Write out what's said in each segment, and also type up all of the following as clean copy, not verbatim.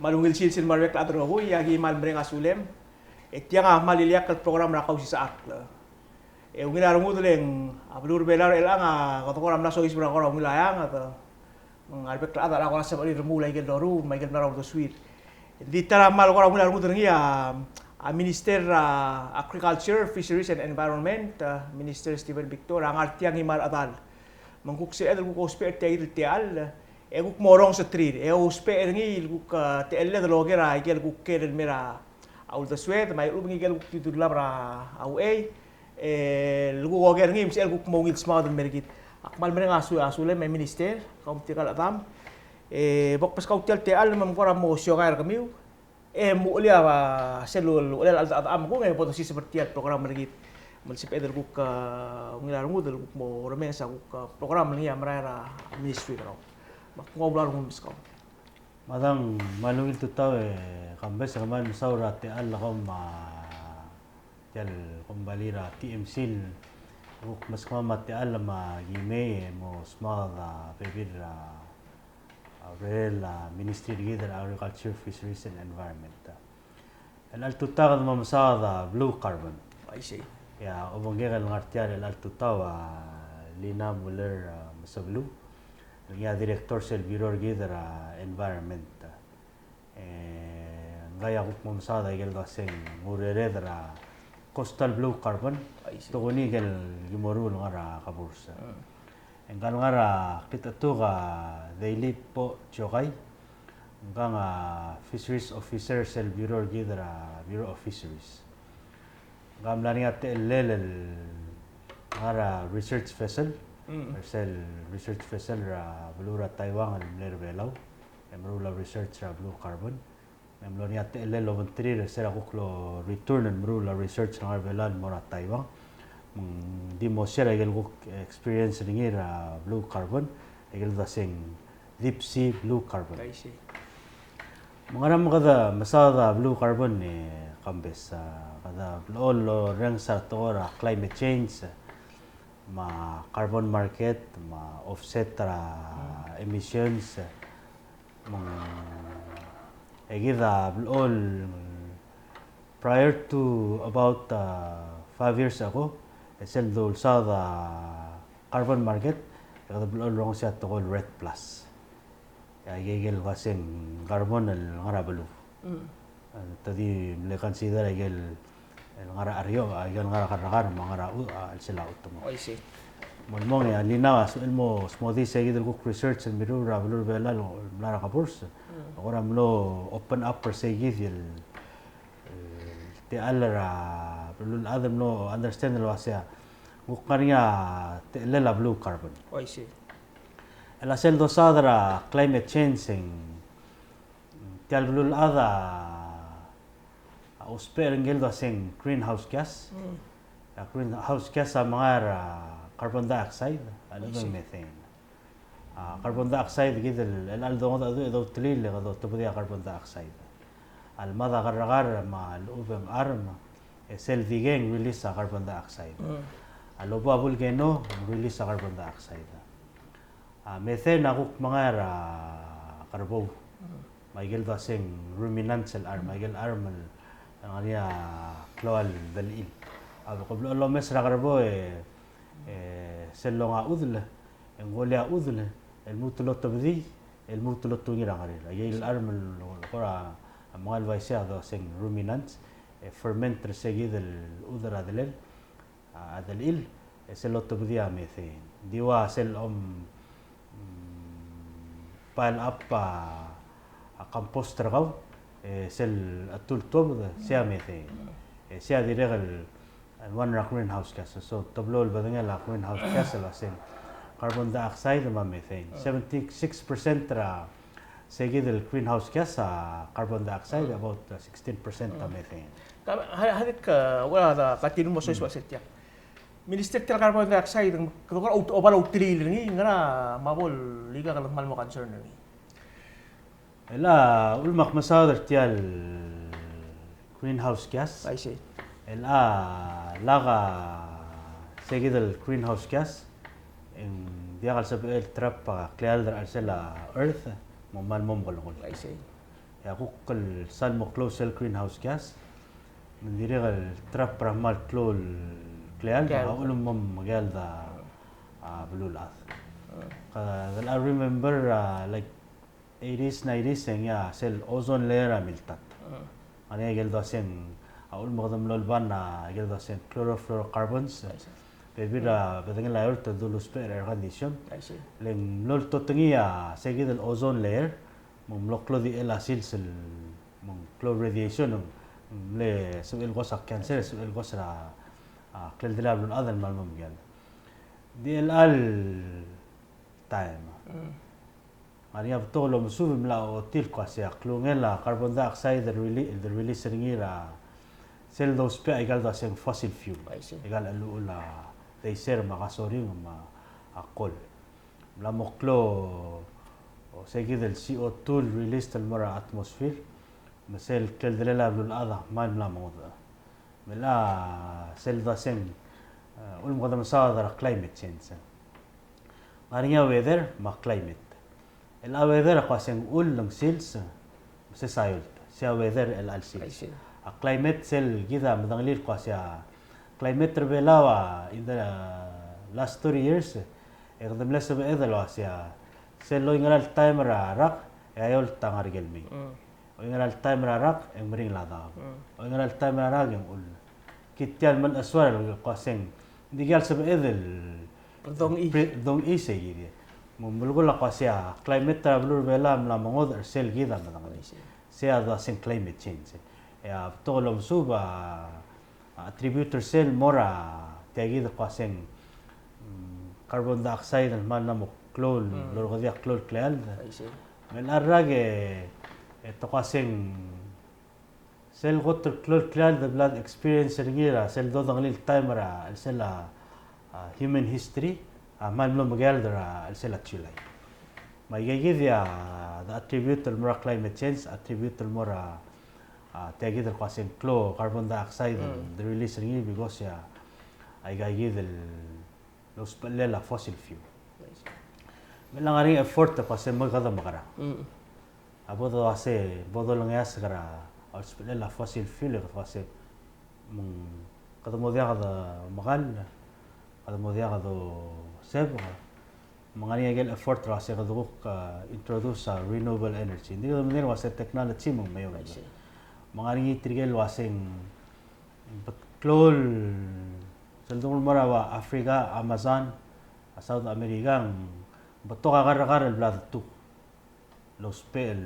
malungil silsil marwek ladro ho yagi mal mreng asulem etianga maliliak kat program ra Kausischakl ungila runguduleng ablur belar elanga kotokora mna sois bra kora wilayang atau albek ada ra kora sabali remulai gel doru mai gel naraw do suite di tara mal kora wila runguduleng ya Minister Agriculture, Fisheries and Environment, Minister Stephen Victor, ang artiang himal atal. Mangkukse edel kuk ospe teil teal, kuk morong sa trir, ospe edengil kuk teelle de logera, igel kuk keren mera aul da swet, mai ubing igel kuk tidur labra au lugu oger ngim sel kuk mongil smaud mergit. Akmal mereng asule mai minister, kaum tikal atam. Bok pas kau teal mamkora mo Chiokai kamiu. Mulia selul ulel am ko ngay potensi seperti program mergit munisip eder kuk ngilar ngudel kuk mo remesa kuk program ni amrara ministry karo mak ngoblar ngum biskaw madang malungil tutaw kambes kaman saura te alla kom tel kombalira TMC kuk mas kama te alla ma gime mo smada pebira Rela Ministry of Agriculture, Fisheries and Environment. الالتوتا ما مساعدة blue carbon. I see. يا أبغى الغرتيار الالتوتا لينا مولر Mesebeluu. يا ديريكتور سيل بيرور جيدر environment. غايا قوك ما مساعدة يقول داسين موريريدر coastal blue carbon. تغني قال يمرون غرا كابورس. Engkang ngara kita tu Daley po Chiokai, engkang Fisheries Officer sel Bureau gidra Bureau of Fisheries. Engkang lani ate lel ngara research vessel, sel research vessel ra blue Taiwan al mler Palau, emrula research ra blue carbon. Emlani ate lel lovontri sel akuklo return emrula research ngara Palau mora Taiwan. Di mo share agel experience ningira blue carbon agel dasing deep sea blue carbon. I see. Mangaram kada masada blue carbon ni kambes kada lolo reng sa tora climate change ma carbon market ma offset emissions agida all prior to about 5 years ago sel dol sa carbon market kada blol rong siya to red plus ya gigel kasing carbon al ngara belu tadi le consider gel ngara aryo gel ngara karakar ngara al sila utmo I see. Molmong ya Leena so elmo smoothie sa gidel cook research and biro ra belu bela lara kapurs ora mlo open up per se gidel te alra belul adam no understand lo asya bukannya telela blue carbon. I see. El asel do sadra climate changing tial belul ada usper ngel do sing greenhouse gas. Greenhouse gas mga carbon dioxide ano do methane. Carbon dioxide gidel el aldo do tlil do tubdia carbon dioxide. Al mada gargar ma lubeng arma sel vigeng release carbon dioxide. Alobo abulgeno release carbon dioxide. Methane akuk mga karbo. Maigel dasing ruminant sel arm, maigel armal ang aniya kloal dalil. Abo ko lo mes ra karbo sel longa udle, engolia udle, el mutulot tabdi, el mutulot tungira karira. Maigel armal kora mga alvaisia dasing ruminants fermenter seguido el udra del adalil es el otro día methane diwa sel pile up a compost ragaw sel atul tob sea methane sea direct el one greenhouse gas so tablo el badanga la greenhouse gas la sel carbon dioxide ma methane 76% ra seguido el greenhouse gas carbon dioxide about 16% methane. Hadik wala da katinu mo sois wasetya. Minister tel carbon dioxide ko obala utril ni ngana mabol liga kal mal mo concern ni. Ela ulmak masader tial greenhouse gas. I see. Ela laga seguido el greenhouse gas en diagal sa el trap clear al sela earth mo mal mom kolong. I see. ya kukal san mo close cell greenhouse gas mendiri gal trap ramal klol kleal da ulum mom magal da blue lath. I remember like 80s 90s ya cell ozone layer miltat. Ani gel da sen aul magdam lol ban gel da sen chlorofluorocarbons. Bebira bedeng layer to dulu spare air condition. Leng lol totengi ya segid el ozone layer mom loklo di el asil mom chlor radiation le suel gosa cancer suel gosa klel dilab lol adal mal mom gel. Di el al time. Maria betolo musuh mla otil kwasya klungela carbon dioxide the release ringira sel dos pe egal da sen fossil fuel. Egal alula they ser magasorin ma akol. La moklo seguid el CO2 released al mara atmosphere مثل كل دليل قبل الأذى ما ملا موضوع ملا سل ذا سن والمقدم صادر climate change غاريا weather ما climate الأ weather قاسم أول لم سيلز بس سايلت سيا weather الألسيل climate سل كذا مدغليل قاسيا climate ربلاوا in the last 2 years يقدم لسه بإذا لواسيا سل لو ينقل تايمر راق يايول تانغار جلمي وينقل تايمر راق يمرين لادام وينقل تايمر راق يقول كتير من الأسوار قاسم دي قال سب إذا دون إيه سيجي مملقول قاسيا climate ترابلور بلا ملا مغود أرسل كذا مدغلي سيا ذا سن climate change يا بتقولهم سوبا attributor cell mora تجيد قاسم carbon dioxide المال نمو كلول لورغذيا كلول كلال من الرجع تقاسم سيل غطر كلول كلال the blood experience رجيرا سيل دو دغليل تايمرا سيل human history مال ملو مجال درا سيل تشيلاي ما يجيد يا the attribute المرا climate change attribute المرا تجيد القاسم كلو carbon dioxide the release رجيرا because يا يجيد لو سبللا fossil fuel من لغاري effort قاسم ما قدر مقرا أبوذ واسي بوذ لنجاس قرا أو سبللا fossil fuel قاسم من قدر مذيع هذا مغال قدر مذيع هذا سبب مغاني يجيل effort راسي قدر introduce renewable energy دي قدر مدير واسي technology من ميوم مغاني ترجل واسي بتكلول سلدون مرة أفريقيا أمازون ساوث أمريكا بتوقع غير البلاد تو لو سبيل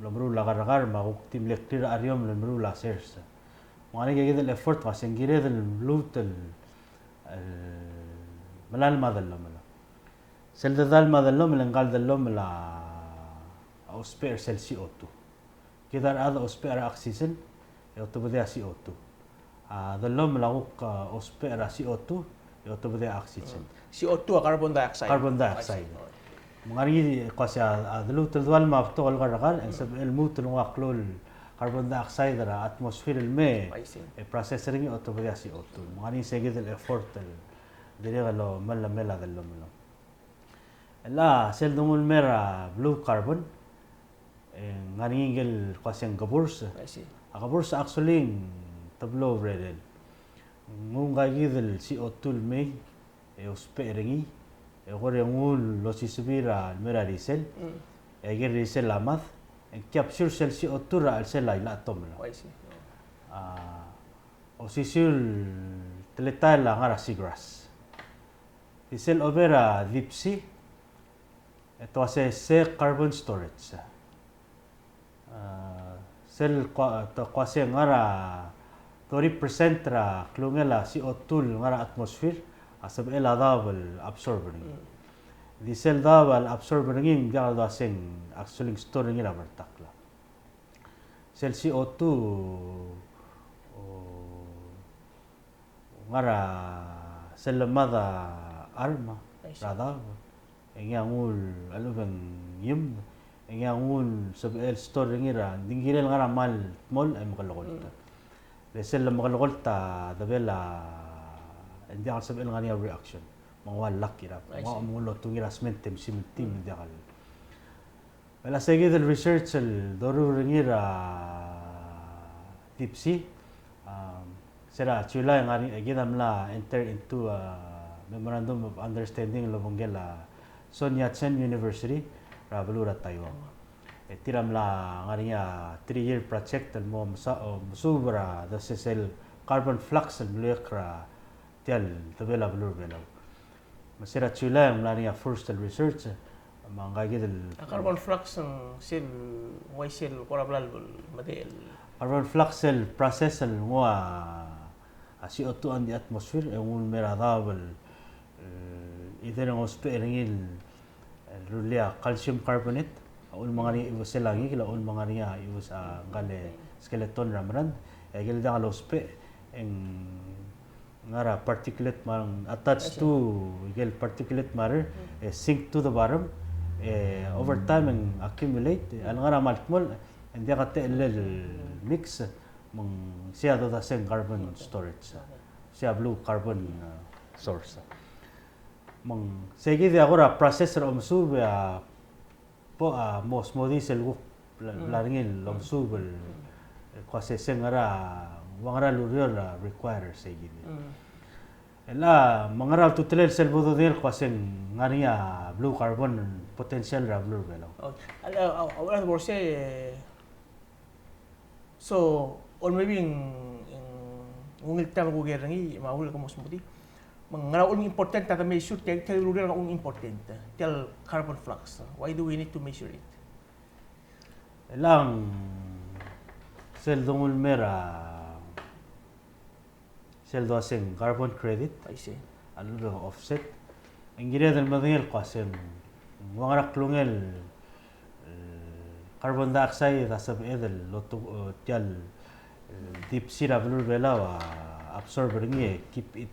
لو مرو لا غير ما هو تيم لكتير اليوم لمرو لا سيرس وانا جاي الافورت عشان جيريد البلوت ملال ما ذلهم سل ذال ما ذلهم اللي قال ذلهم لا او سبير سل سي او 2 كده هذا او سبير اكسيجن يعتبر سي او 2 ذلهم لا او سبير سي او 2 يعتبر اكسيجن CO2 carbon dioxide مغاري قاسيا دلو تدوال ما بتوغل غرغال انسب الموت الواقلول carbon dioxide را اتموسفير الماء بروسيسنج اوتوبيا سي او 2 مغاري سيجد الافورت دريغ لو ملا دلو لا سيل دومول ميرا بلو كاربون غاري انجل قاسيا غبورس اكسولين تبلو بريدل مو غايد السي او 2 الماء وسبيرني يقول يقول لو سيسبيرا الميرا ريسل يجي ريسل لامث كابسول سيل سي اوتورا السيل لا توملا او سيسول تلتال غارا سيغراس ريسل اوبرا ديبسي تواسي سي كاربون ستوريج سيل تواسي غارا 30% را كلونغلا سي او 2 غارا اتموسفير asab el adabel absorbing di sel dabel absorbing in jaga da sen actually storing ila bertakla sel CO2 ngara sel mada arma rada engangul aluben yim engangul sab el storing ira dingirel ngara mal mol em kalgolta le sel magalgolta dabela عندي على سبيل الغنية reaction ما هو لك كده ما هو مقول له توني رسمين تمشي من تيم عندي على Wala sa gid research doru ringira deep sea. Sira chula ngari agidam la enter into a memorandum of understanding lobongela Sun Yat-sen University ra Balura Taiwan. Tiram la ngariya 3-year project mo musubra the sel carbon flux molecular tial tabela Balur belaw. Masira chula ngariya first research mangagid carbon flux ng cell why cell korablal model. Carbon flux cell process mo CO2 on the atmosphere yung meradabel ito ng ospelingil rulia calcium carbonate ul mga ni iwas selangi kila ul mga niya iwas gale skeleton ramran gila da ospe ang ngara particulate mang attached to gel particulate matter sink to the bottom over time and accumulate al ngara maltmol hindi ka mix mang siya do the same carbon storage siya blue carbon source mang sige dia agora processor omsub po mos modisel go laringil omsub kasi sengara wangara lurior require sige ela mangara tutel sel bodo del kasi ngariya blue carbon potential ra blue belaw ala bor say so or maybe ungil tam ko gerangi mahul ko mosmudi mangara un important ta measure tel ruler un important tel carbon flux why do we need to measure it elang sel dongul mera sel do asing carbon credit I see alu offset ingire del madingel qasen wangara klungel carbon dioxide asab edel lotu tel deep sea blur bela absorber ngi keep it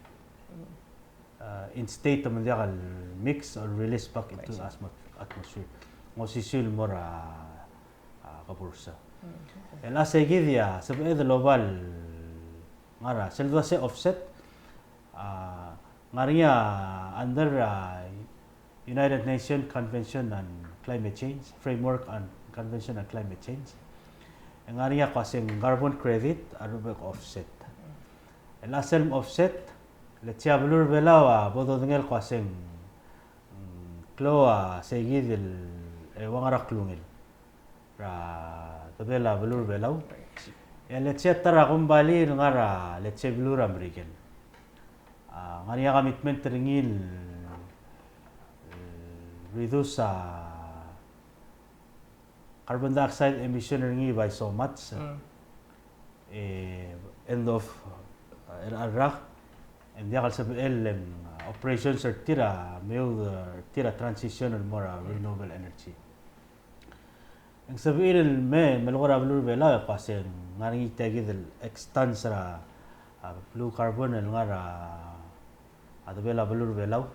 in state of mondial mix or release back into atmosphere ngosisul mora kapursa ela segidia sab edel global ngara selva se offset ngaria under United Nations Convention on Climate Change framework on Convention on Climate Change ngaria kasing carbon credit arubek offset ela selm offset letsia blur belawa bodo ngel kasing kloa segidil wangara klungil ra tabela blur belaw letsia tara kumbali ngara letsia blur american ngaria commitment ringil reduce carbon dioxide emission ringi by so much end of Iraq and yakal sa operations are tira transition and more renewable energy ang sabihin me malugara blue bela kasi ngaring itagid extend sa blue carbon ang ngara adabela blue belaw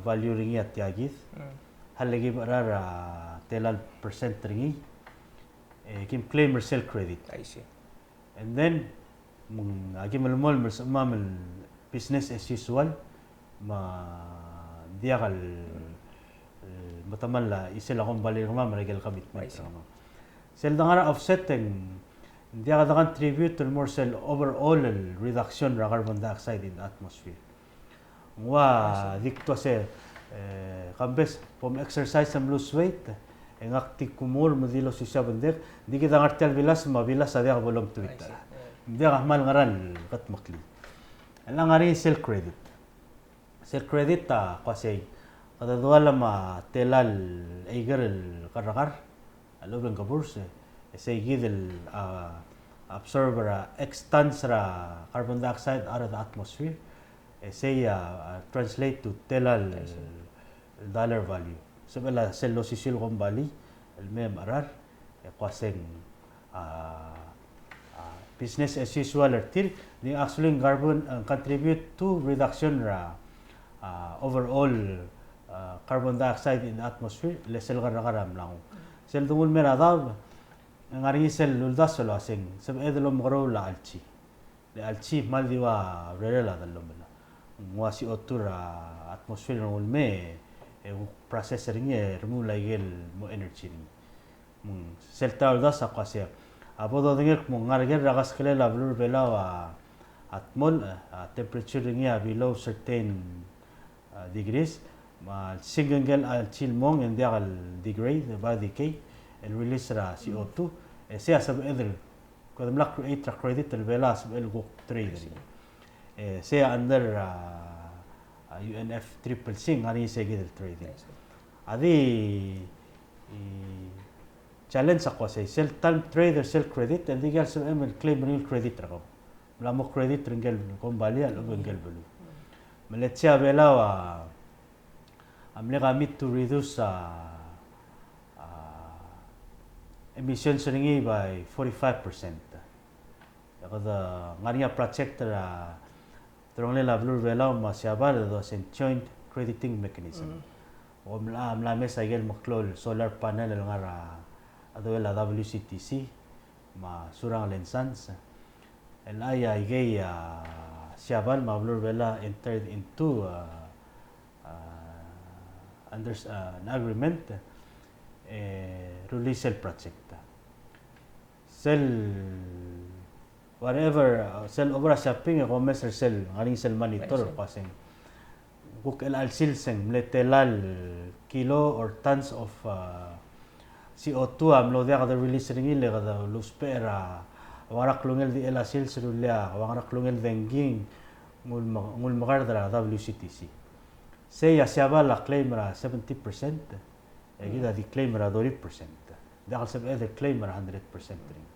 value ringi at yagid halagi barara telal percent ringi kim claim resell credit I see and then agi malmol mamal business as usual ma diakal matamal la isela kong bali ma regal commitment sel dangara offsetting dia ka contribute to more cell overall reduction ra carbon dioxide in the atmosphere wa dikto se kambes from exercise and lose weight ngakti kumur modilo si sabandek di kita ngartel bilas mabilas ada bolong twitter dia rahmal ngaran kat makli ala ngari self credit ta kasi kada duala ma telal eiger el karakar alo ben kaburse segid el absorber extends ra carbon dioxide out of the atmosphere say translate to telal dollar value sabela selosisil kombali el mem arar kwaseng business as usual artil they actually carbon contribute to reduction ra overall carbon dioxide in the atmosphere lesel garagaram lang sel dungul meradaw ngari sel luldas solo asing sab edlo mgro la alchi le alchi maldiwa rela dallo mala ngwasi otura atmosphere ngul me processor niya remove lagel mo energy ni mung selta da sa kwasya abodo dingir mung ngarger ragas kele la blur bela wa atmol temperature niya below certain degrees ma single al chill mong and al degrade by decay and release ra CO2 siya sab edel ko dem la create credit el bela sab el go trader siya under UNF triple C ngani segidel trading adi challenge ako say sell time trader sell credit and digal sa ML claim real credit ra ko wala mo credit ringel kon bali al bengel belu maletsia bela wa amle gamit to reduce emissions ringi by 45% kada ngania project ra Terongle la blur vela masyabal do sen joint crediting mechanism. Mla mesa igel maklol solar panel ngara ado la WCTC ma surang lensans. El aya igay syabal ma blur vela entered into under an agreement release el project. Sel whatever sell over shopping ko messer sell ngaling sell monitor kasi kuk el alsil seng mletelal kilo or tons of CO2 amlo dia kada release ringi le kada luspera warak lungel di el asil serulia warak lungel denging ngul magardra WCTC say asyaba la claim ra 70% gida di claim ra 20% dakal sab either claim ra 100% ring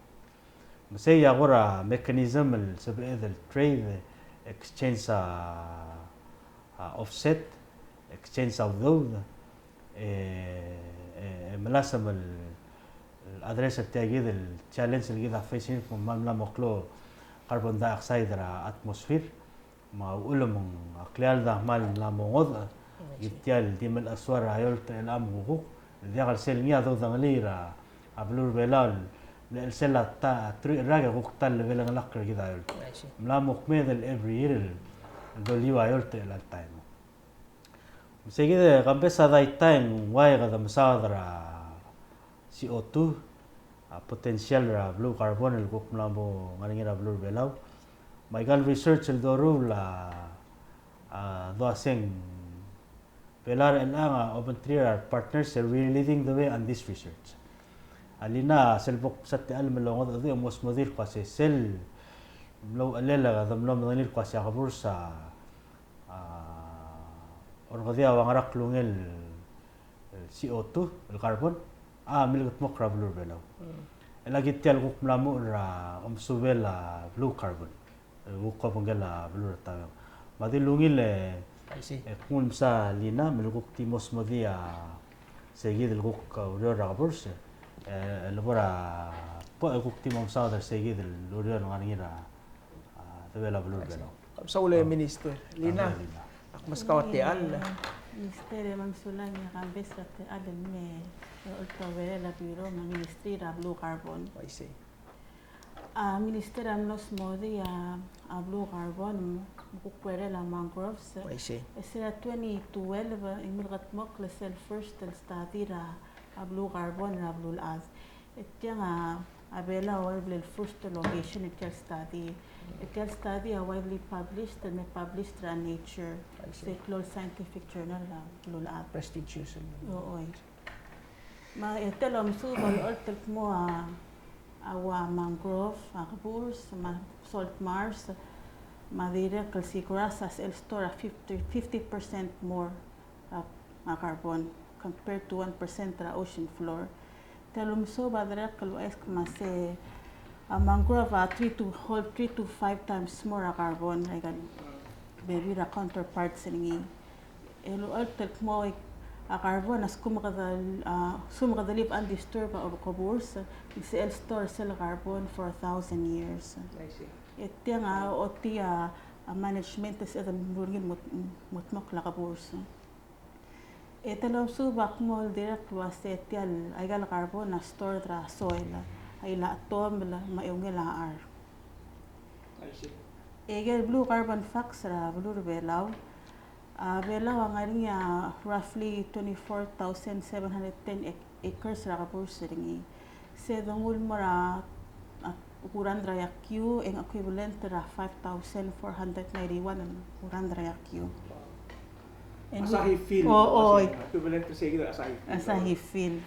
Masay agora mechanism sa the trade exchange offset exchange of those malasam address التأكيد الchallenge اللي قاعد facing from mamla مقلو carbon dioxide ra atmosphere ما أقول من أقلال ده مال لا موضع يبتيال دي من الأسوار هيولت الأم وقوق اللي قال سلمية ذو ذنليرا أبلور بلال السلة تا راجع وقتال بلا نلقى كذا يولت ملا مكمل every year الدوليو هيولت إلى التايم بس كده قام بس هذا التايم واي هذا مصادر CO2 potential ra blue carbon el guk mlambo nganingira blue belaw Michael research el doru la do aseng pelar el anga open trier partners are really leading the way on this research alina selbok sat al melongo do mos modir qase sel mlo alela da mlo nganir qase qabur sa orgadia wangarak lungel CO2 el carbon milgot mokra blue belaw lagi tial guk mlamu ra umsubela blue carbon guk ko bangala blue ta madi lungil kung sa Leena milguk timos modia seguid el guk uro ra burse elbora po guk timom sa da seguid el uro ngangira tabela blue belaw sa ule minister Leena mas kawati al Ministeri Mamsulanya Kambesat Aden me Ultraviolet la Bureau ng Ministry of Blue Carbon. I see. Ministeri Amnos Modi Blue Carbon bukwere la mangroves. I see. Sila 2012 imulgat mok lesel first study ra Blue Carbon ra Blue Az. Itya abela widely first location itya study. Itya study widely published and published ra Nature. Sa close scientific journal la Blue Az. Prestigious. Oo. Ma itelom subal ultek mo awa mangrove, akaburs, salt mars, madira calcicoras as el store 50% more carbon compared to 1% ra ocean floor. Telom subal dira kalwais kumase mangrove 3 to 5 times more carbon like baby ra counterparts ningi. Elo ultek mo carbon as sumagada live undisturbed of kaburs el store sel carbon for 1,000 years. I see. Iti nga oti management is ito murgin mutmok la kaburs. Ito lang subak mo direct was iti ay gal carbon na stored ra soil ay la atom la maungil la ar. I see. Egel blue carbon fax ra blue belaw Belaw ang aring roughly 24,710 acres ra kapurs ringi. Sedangul mara ukuran raya Q ang equivalent ra 5,491 ang ukuran raya Q. Asahi field. Oo. Equivalent to sige Asahi field. Asahi field.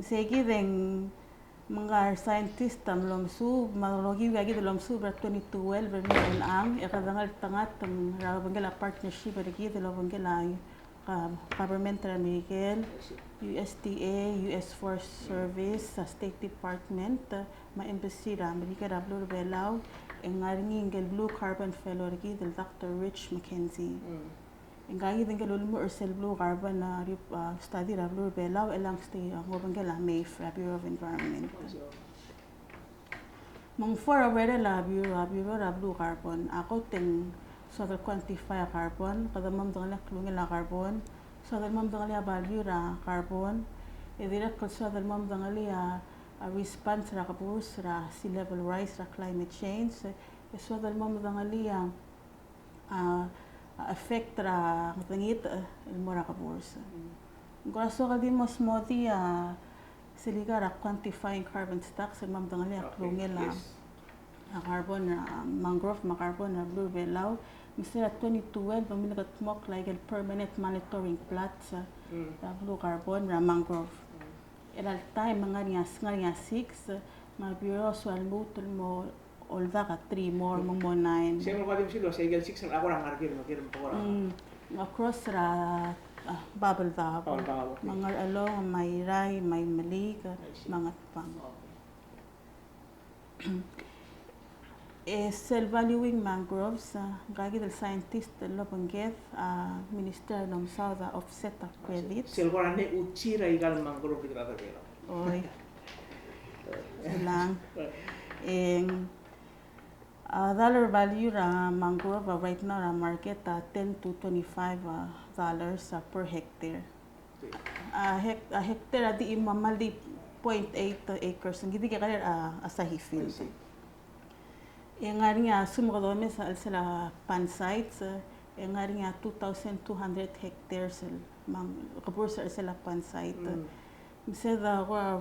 Sige ding mga scientist lomsub malologi gagi lomsub ra 2012 rin ang ikadangal tangat ang rabangela partnership gagi lomangela government American USDA US Forest Service sa State Department ma embassy ra America Blue Belaw ang ngaring Blue Carbon Fellow gagi Dr. Rich Mackenzie. Ang gagi din kalulmo Ursel Blue Carbon na study ra Blue Belaw elang stay ang gobangela MAFE Bureau of Environment. Mang for aware la Bureau ra Blue Carbon ako ting so that quantify carbon kada mam dang klungel la carbon so that mam dang value ra carbon idira ko so that mam dang a response ra kapus ra sea level rise ra climate change so that mam dang affect ra ngit mora kapurs. Graso ka din mas modi siliga ra quantifying carbon stocks mam dang klungel la carbon mangrove carbon na Blue Belaw. Mr. 2012 pamilya katmok like a permanent monitoring plot sa Blue Carbon na mangrove. At time mga nga 6 mga bureau so almutol mo olda ka 3 more mo 9. Siyempre pa din sila sa Eagle 6 ako lang argil mo po ra. Across ra bubble dab. Mga along may ray, may mali mga pang. Self-valuing mangroves, gagi del scientist lopangget, minister ng South offset credit. Self-valuing ne uchira igal mangrove kita bela. Oy. Lang. Dollar value ra mangrove right now ra market 10 to 25 dollars per hectare. A hectare di imamal di 0.8 acres. Ang gidi kaya Asahi field. Yang nga sumukadome sa sila pan sites, yang nga 2,200 hectares kapur sa sila pan site. Misal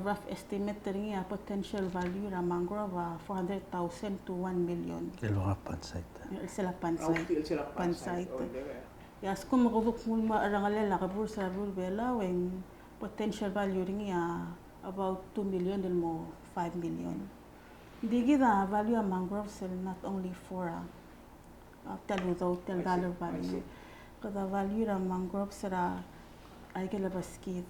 rough estimate rin potential value ra mangrove 400,000 to 1 million. Kilo pan site. Sila pan site. Pan site. Yas kung makubuk mo marangalala kapur sa Blue Belaw, ang potential value rin about 2 million din mo 5 million. Digi the value of mangroves not only for tell without tell dollar value. Kada value of mangroves ra ay kala baskid.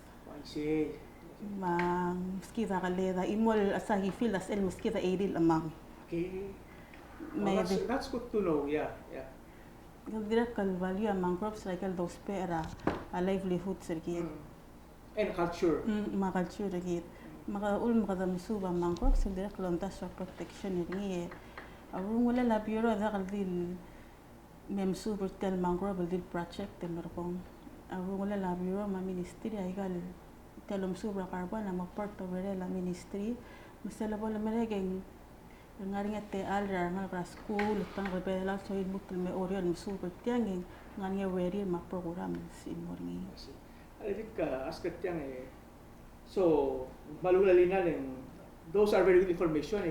Skida kaleda imol Asahi field as el muskida edil amang. Okay. That's good to know. Yeah. Direct kal value of mangroves ra kal dos pera a livelihood circuit. And culture. Ma culture git. Maka musuba mangrove sila kalontas sa protection ni awung wala la bureau da kaldil mem super tel mangrove dil project tel marpong awung wala la bureau ma ministry ay gal telom super carbon na part of la ministry masala bola meregeng ngaring ate alra nga school tang rebela so ilmutul me orion super tianging ngani weri ma program sin morning I think askat yang so, malula Leena those are very good information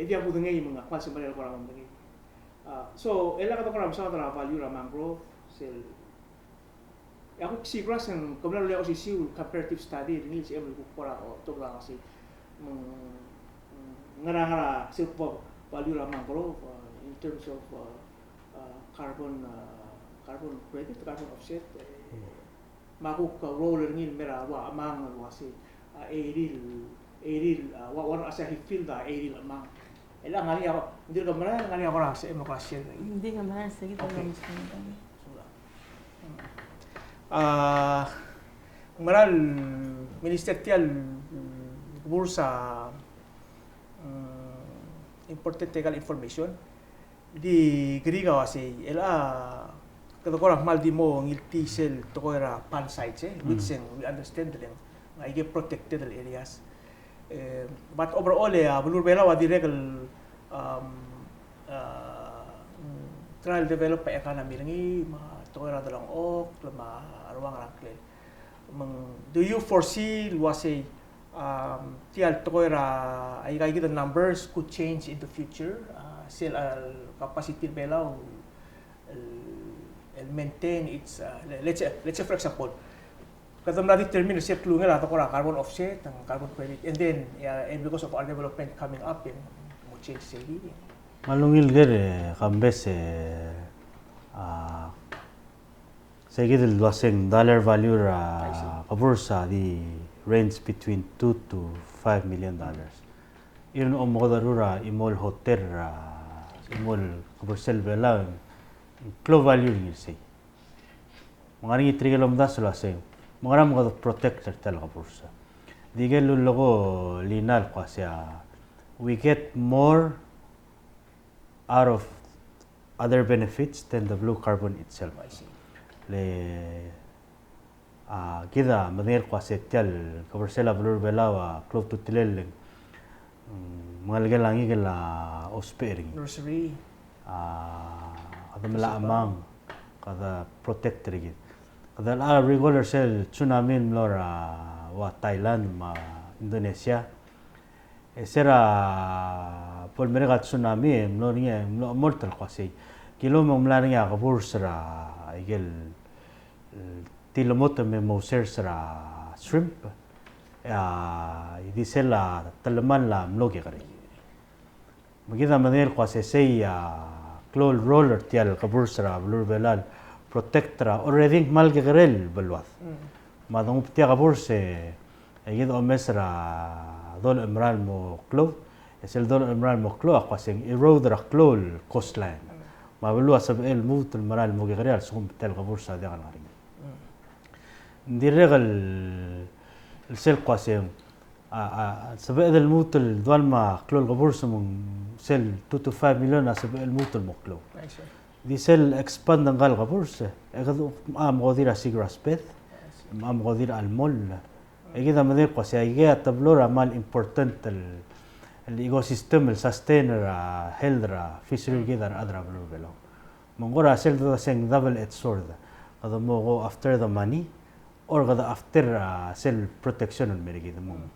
dia po ngay mga kwan sa Manila ko ramang ngay. So, ela ka to ko sa tra value ra mangrove sel. Ako siguro sang kumala ako si siu comparative study ni si emo ko para o to lang kasi ngara sil value ra mangrove in terms of carbon credit, carbon offset. Makuk roller ngin mera wa amang wasi eril wa Asahi field eril amang ela ngani ako hindi ka mara ngani ako ra sa emokrasya hindi ka mara sa gito lang maral ministerial bursa important legal information di griga wasi ela kada ko mal di mo ngil tisel to ko era pan sites which we understand them I get protected areas but overall Blue Belaw di regal trial develop pa economy ngi ma toira dalang ok ma arwang rakle. Do you foresee luasay tial toira ay kay the numbers could change in the future? Sel al capacity Palau maintain its let's say for example kada na determine set lu nga ato ko carbon offset ang carbon credit and then and because of our development coming up in mo change sa hindi malungil gere kambes sige del waseng dollar value ra kabursa di range between 2 to 5 million dollars. Iyon o mo darura imol hotel imol kabursel bela clo value ni say. Mga ringi trigilom da sula say. Mga ram ko protector tal kabursa. Digel logo linal kwasya. We get more out of other benefits than the blue carbon itself. Le kida manir kwasya tal kabursela blue bela wa close to tilel mga langi gala ospering nursery kada mala amang kada protector gid kada la regular sel tsunami mlora wa Thailand ma Indonesia esera pol mereka tsunami mlonia mortal kwasi kilo mamlaringa kabur sera igel tilomot me moser sera shrimp diesel la talaman la mloge kare magida manel kwase sei clol roller tial kabursra blur belal protectra already malge garel balwas madong tia kaburse ayid o mesra dol emral mo clo es el dol emral mo clo kwase erode ra clol coastline ma belua sab el mut el maral mo garel sum tel kabursa de ganari ndiregal السيل قاسم سبق الموت الدول ما كلو الغبورس من سيل 2 to 5 مليون سبق الموت المقلو دي سيل اكسباند نقال غبورس اخذ مغادير سيجراس بيث مغادير المول اذا مدير قاسي ايجا تبلورا مال امبورتنت الايكو سيستم السستينر هيلدرا فيشري كده ادرا بلو بلو من غير سيل ذا سين دبل ات سورد هذا مو افتر ذا ماني or kada after cell protection on merigi the mum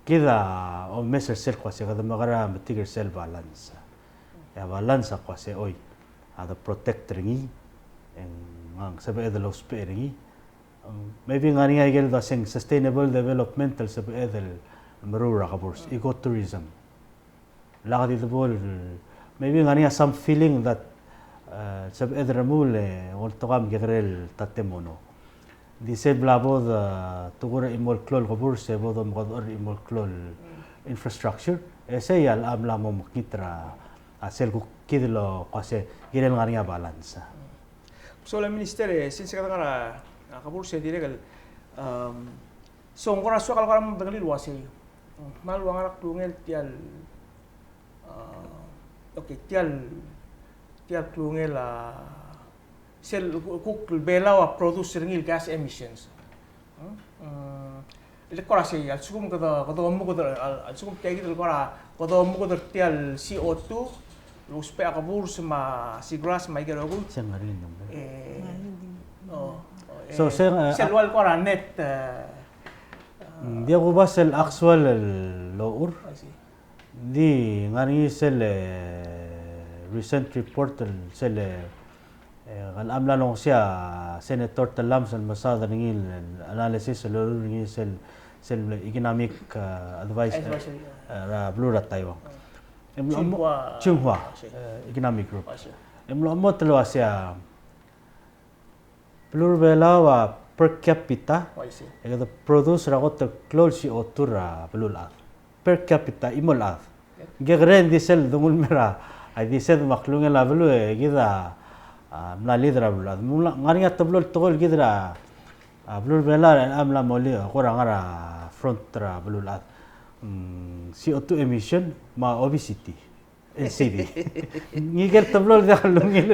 kida o measure cell kwase kada magara matiger cell balance ya balance kwase oi ada protector ngi en mang sabe the low sparing maybe ngani ay gel da sing sustainable developmental sabe the marura kaburs ecotourism lagadi the ball maybe ngani some feeling that sabe the remule or togam gegrel tatemono Dice blabo da tugura imol klol kabur se bodo mgador imol klol infrastructure ese ya amla mo makitra asel ku kidlo qase girel ngania balance so la ministere since kata kara kabur se dire so ngora so kala kara mdagali luase mal wangarak tungel tial okay tial tungel sel kuk belawa produce ringil gas emissions ile kora sei al sukum kada mo kada al sukum tegi del kora kada mo kada tial CO2 uspe akabur sama sigras mai gero gul sengarin so sel wal kora net dia ko ba sel actual lour di ngani sel recent report sel الأملا لونسيا سيناتور تلامس المصادر نيل أناليسيس لورو نيل سل إيكونوميك أدفايس بلورا تايوان تشونغوا إيكونوميك جروب إملو أمو تلواسيا بلور بلا و per capita إذا produce راغوت كلولسي أوتورا بلولا per capita إمولا جغرين دي سل دمول مرا دي سل مخلوق لا بلو كذا ملالي درا بلا ngariya tablol togol gidra blur bela amla moli qora ngara front tra blul CO2 emission ma obesity LCD ngiger tablol dakhlu ngil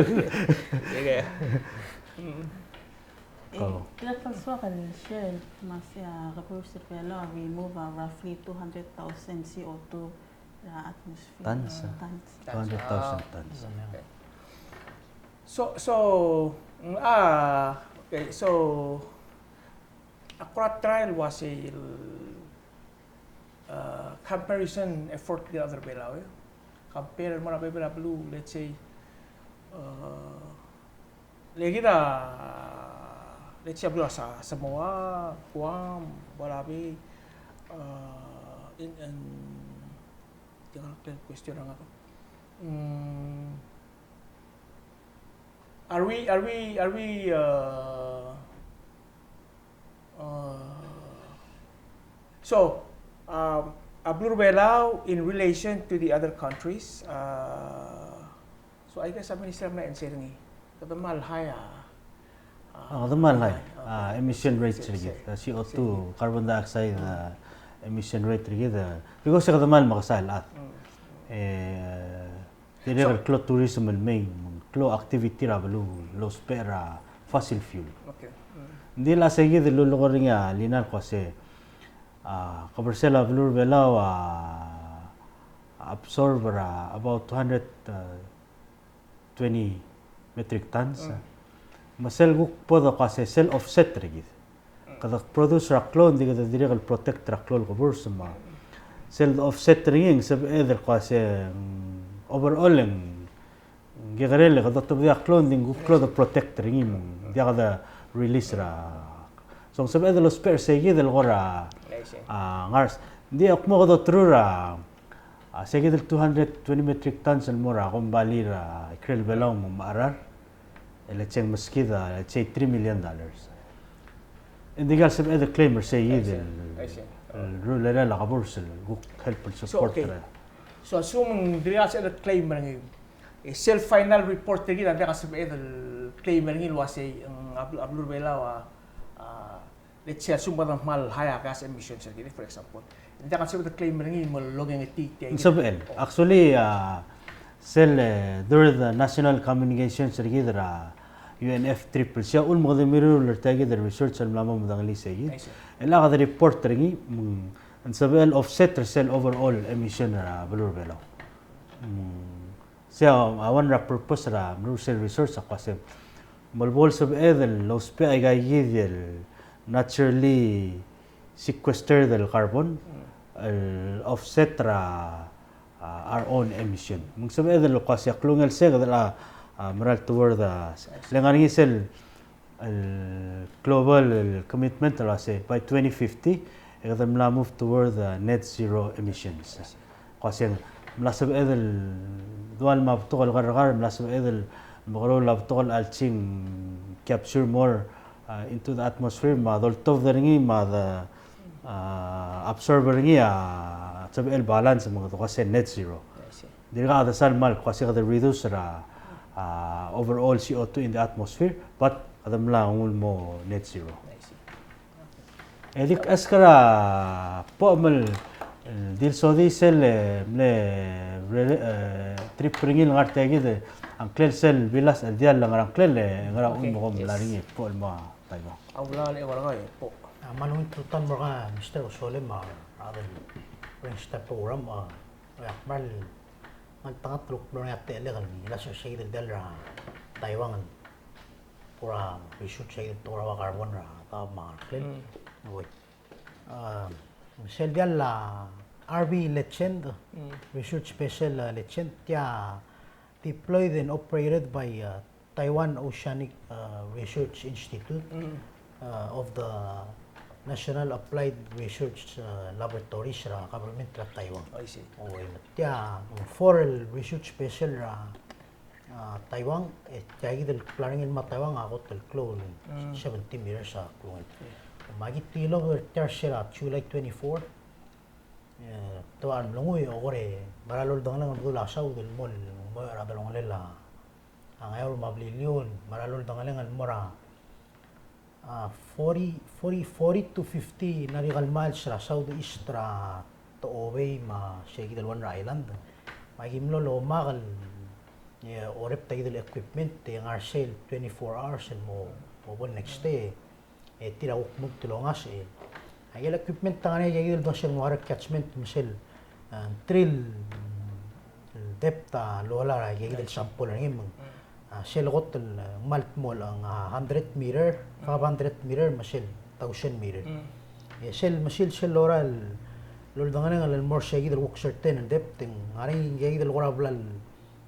Kila kalswa kan shell masya kapursi bela remove roughly 200,000 CO2 atmosphere tons 200,000 tons Okay, so Akurat trial was a comparison effort with other Palau. Compare mga Mesebeluu, let's say, let's say sa Samoa, Guam, Balabi, question lang ako. Are we Abnur Palau in relation to the other countries, so I guess Minister na engineering kadamal haya kadamal hay emission rate rigid CO2 carbon dioxide emission rate rigid because kadamal makasal at Direct clo tourism main clo activity ra balu lo spera fossil fuel. Okay. Hindi la sige de lulo ringa linan kasi commercial Abnur Palau absorb about 220 metric tons. Masel guk podo kasi sell offset rigid. Kada produce ra clo hindi kada direct protect ra clo ko bursama. Sell offset ringing sab either kasi overall ang gigarele kada tubya clothing guk clo the protect ringing dia kada release ra. So sab either lo spare sige del gora ngars di akmo kada trura sige del 220 metric tons al mora kung bali ra krill Palau mo maarar let's say maskida let's say $3 million. Hindi gal sab either claimer sige del rule la kaburs guk help support ra. So assuming diri sa claim ng self final report diri ang kasi claim ng was ang Abnur Palau let's say assume ng mal higher gas emissions diri for example. Hindi kasi claim ng mo loging etik. Actually during the national communications diri UNF triple siya ulmo de mirror tagi the research al mama mudang lisay. Ela ka report ringi and sabel offset sell overall emission ra Abnur Palau. So awan ra purpose ra sell research kasi malbol sab edel low spe ay gayidel naturally sequester del carbon offset ra our own emission. Mung sab edel kasi klungel se kadala maral toward the lengaring sel global commitment ra say by 2050 kadam la move toward the net zero emissions. Kasi mlasab edel dual map to gar mlasab edel magro lab to alching capture more into the atmosphere ma dol tov ringi ma the absorber ringi sab el balance mga to kasi net zero. Dirga da sal mal kasi kada reduce ra overall CO2 in the atmosphere but kadam la mo net zero. Edik askara pomal dil sodi sel trip ringil ngartegi de ang klel sel bilas dial lang ang klel ngara mo ko laringi pol ma tayo. Awla le wala kay po. Manung tutan mo ka Mr. Solem aron French program mal man tangat luk no yatte le kan ila so shade del ra Taiwan pura issue shade to ra carbon ra ta ma klel. Michel la RV Legend, research special Legend, deployed and operated by Taiwan Oceanic Research Institute of the National Applied Research Laboratories ra government ra Taiwan. I see. Foral research special ra Taiwan del planning ma Taiwan ako tel clone 70 meters sa clone. Magitilo tertiary July 24 to an longoy ore maralol dang lang dula saw del mol mo ra dalong lela ang ayo mablilyon maralol dang lang mora 40 to 50 nautical miles ra southeast ra to away ma shegi del one island magimlo lo magal orep tayo del equipment ang arsel 24 hours mo next day tira ukmug tulongas ay equipment tangani yagil do siya water catchment misel drill depth lola yagil sample ng Shell got malt mol ang 100 meter, 500 meter, mashell 1000 meter. Shell oral lol dangan ang more shaggy del work certain depth ng aring gay del ora blal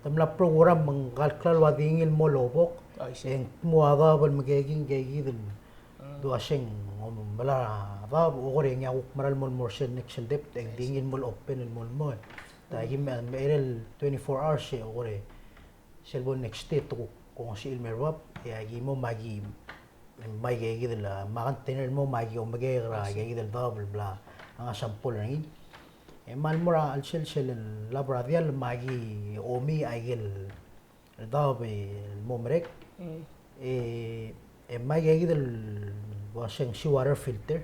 tamla program mang kalkal wadingil mo lobok en muada bal magiging gay del do asing bala ba ore nga uk maral mol more shell next depth en dingil mol open el mol mo ta him merel 24 hours e ore shell bon next day to kung si ilmerwap ya gimo magi may gay del makan tenel mo magi o magera gay del double bla ang sampol rin malmura al shell labradial magi omi aigel dab momrek magi del washing water filter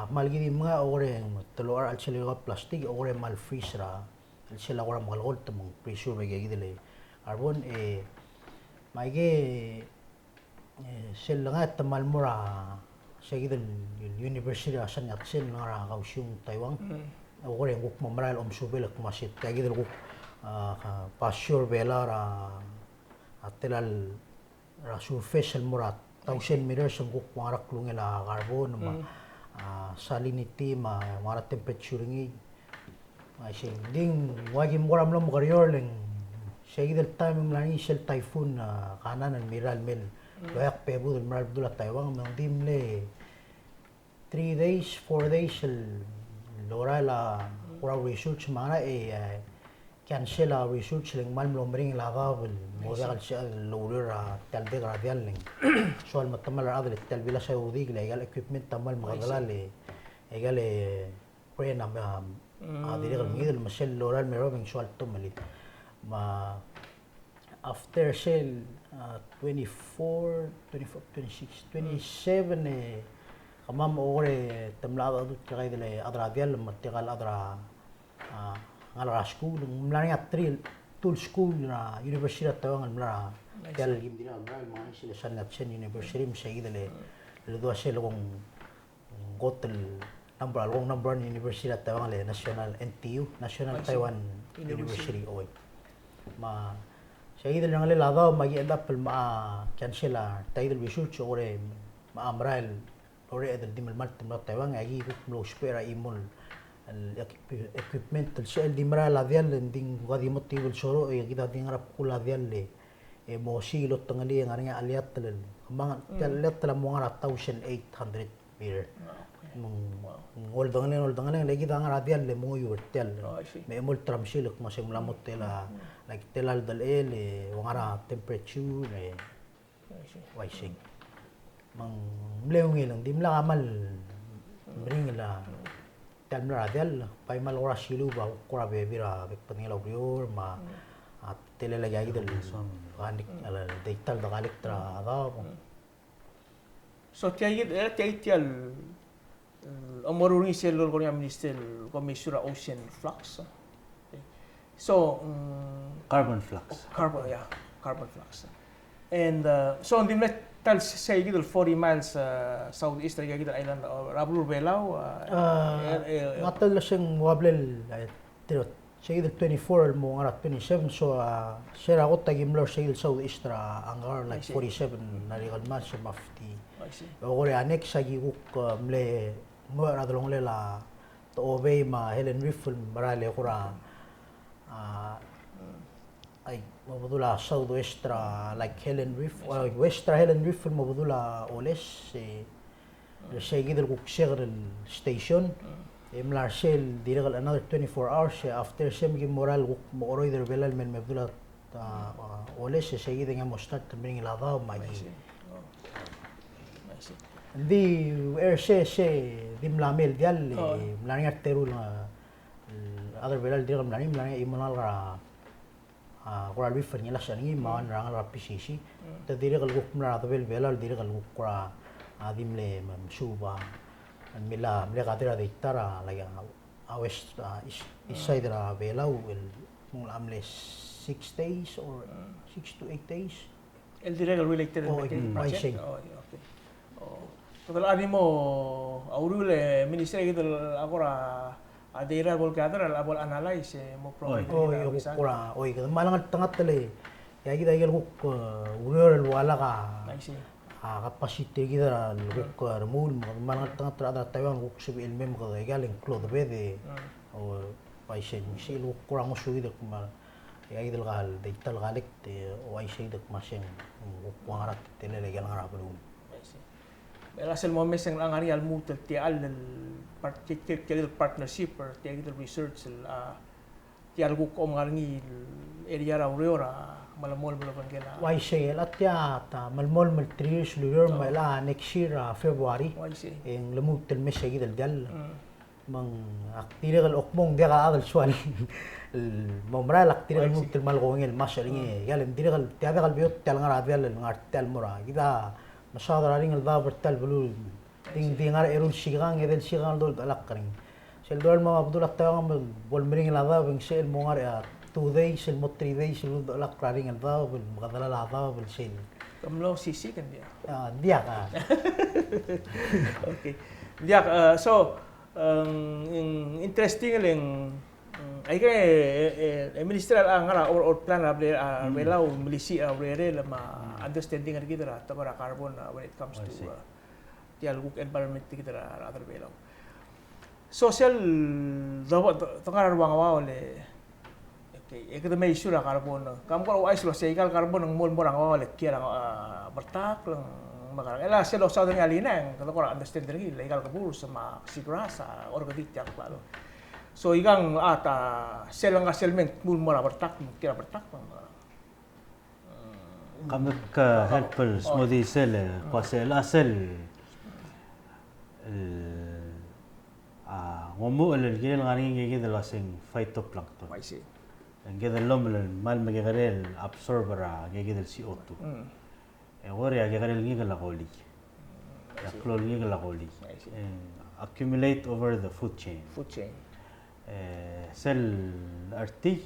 malgi di mga ore tuluar al shell plastic ore mal freeze ra al shell ora malgol tamong pressure magi del arbon magi shell nga tamalmura Saya kita university asan aksen ngara Kausiung Taiwan. Ako rin guk mamral subel ak masit. Kaya kita guk pasture bela ra atelal ra surface al murat. 1000 meters ang guk marak lungela carbon ma salinity ma mara temperature ngi. Ay ding wagi moram lo mogarior leng. Saya kita time lani sel typhoon kanan al miral mel. Bayak pebu del maral dula Taiwan mang dimle 3 days 4 days lora la pura research mana cancel la research leng mal lomring la gabel modal lora talde gradial leng soal matamal adel talbila saudi legal equipment tamal magalale egal pre na adigal migel masel lora mero bing soal tomali ma after sale 24, 26, 27 kamam ore tamla adu kay dele adra dial matigal adra ngala school mlani atril tool school na university tawang mla dial gimdina mla ma sila sanat sen university msay dele le do sel kong gotel number university tawang le national NTU national Taiwan University oi ma Saya idol nang lada magi endap ma cancel taidel research ore ma amral ore edel dimal malt ma Taiwan agi lo spera imol equipment sel dimra la dial ding wadi motivo soro e kita ding rap kula dial le mo silo tangali ang arnya aliat tel mang aliat tel mo ngara 1800 meter ol dangan lagi dang radial le mo yurtel me mol tramsilok mo sem lamot tela like telal dal wangara temperature waising mang mleung ilang dim la amal bring la tal radial pai mal ora silu ba kora bebira pangila bior ma at telala gagi dal kanik ala deital da kalik tra ada so tial Omoruni selul ko niya minister komisura ocean flux. So carbon flux. Carbon flux. And so hindi na tal sa gidol 40 miles southeast ng gidol island Rabul Palau. Ngatal siyang wablel tiro sa gidol 24 mo nga 27 so share ako tagimlor sa gidol southeast angar like 47 narigal mas sa MAFE. O ore annex sa giguk mle mo radolong lela to obey ma Helen Reef marale kura ay mabudula southwest like Helen Reef or west Helen Reef mabudula oles siya gidel kuk share station imlar shell diragal another 24 hours after siya migi moral kuk mo oroy der belal men mabudula oles siya gidel nga mo start bring lava magi di se dimlamel dial mlani arterul other belal dir mlani imonal ra kural bifer nyala sangi man rang ra PCC ta dire gal guk mra ta belal dire gal guk kura dimle suba mila kadira de tara like west east side ra belau mul amle 6 days or 6 to 8 days el dire gal related project Total ani mo aurule ministry gitu agora adira bol kadra abol analyze mo provide kura oi malang tangat tele ya kita igel guk urior el wala ka I see. capacity kita guk remul man tang tra Taiwan guk sub el mem ka igel en clo de bede o paisen si lu kurang usu ide kuma ya idel gal de tal galek te o ai sei de maseng guk wangarat tele le gel ngara belum Belas el momento en ang arial mutal tial el partnership or tial el research tial guk om ngarngi area ra uriora malamol balaban kela. Why say atya ta malmol mal trish lur mala next year February Why say? en lemut el mes seguid el dal mang aktir el okmong dia ka adal sual الممرأة الاكتير الممكن المالغوين الماشرين قال مدير قال تابع قال بيوت تال غرا ديال النار تال مرا كذا مشاهد رارين الضابر تال بلول دين دين غار ايرول شيغان يدل شيغان دول الاقرين شل دول ما بدول التاغم بولمرين العذاب ان شيء المغار تو دايش المطري دايش الاقرين الضاب المغدل العذاب الشيء كم لو سي كان dia. Dia Okay. Dia so interesting lang ay kay ministerial ang ngara or plan Palau milisi aware la understanding ang kita ta para carbon when it comes to dialog environment kita other Palau. Social tangar wang le okay kita may issue carbon kam ko ay sila sa carbon ng mol morang le kira bertak lang makarang ela selo sa ng alina ang ko understand rin legal kabul sa sigurasa organitik klaro. So igang ata selang aselmen mul mora bertak kira bertak kami ka helpful smoothie sel pasel asel ngomu el gel ngani ngige lasing phytoplankton I see. ngige lom mal magigarel absorbera ngige CO2 ore agarel ngige la goli ya klol ngige la goli accumulate over the food chain sel arti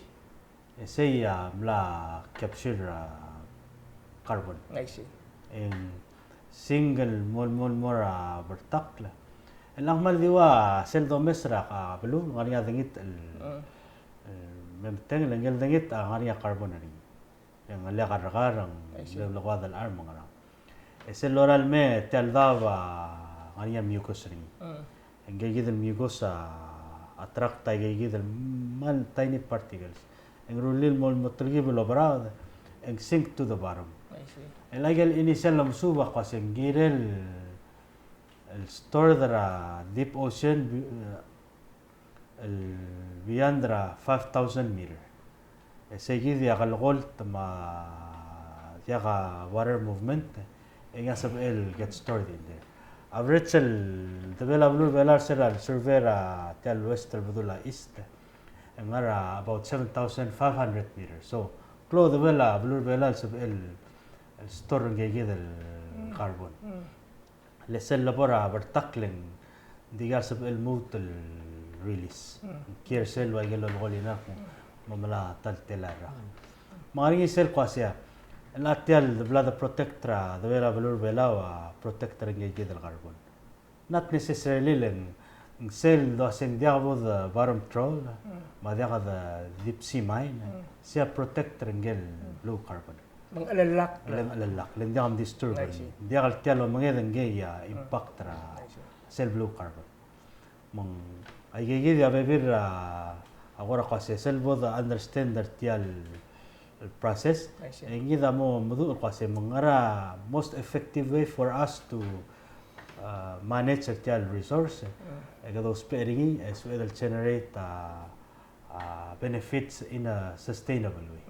saya mla capture carbon I see. en single mol bertakla elang mal diwa sel domesra ka belum ngania dengit memteng lengel dengit ngania carbon ari yang ala karang le lawad al arm ngara sel oral me tel dava ngania mucus ring engage the mucus attract taigay the mal tiny particles en rulil mol motrigi belobrad en sink to the bottom I see. el agel initial lam suba kasi girel el store dra deep ocean el beyond 5,000 meter seguid ya galgol ma ya water movement en asab el get stored in there average el debela blue velar sera survera tel west el budula east and are about 7,500 meters so close the vela blue velar sab el store ngege del carbon lesel labora bertaklen digar sab el mut el release kier sel wa gelo golina mamala taltelara mari sel qasia الاتيال بلا protectra the vera valor vela protector engage del carbon not necessarily in cell do sen diabo the bottom troll ma diaga the deep sea mine sia protector engel blue carbon Mang alalak len diam disturb diaga tialo manged engage impact ra cell blue carbon mang ay gege dia bebir agora qase cell both understand that tial el process en gida mo mudu qase mangara most effective way for us to manage our resource egado sparing as well as generate benefits in a sustainable way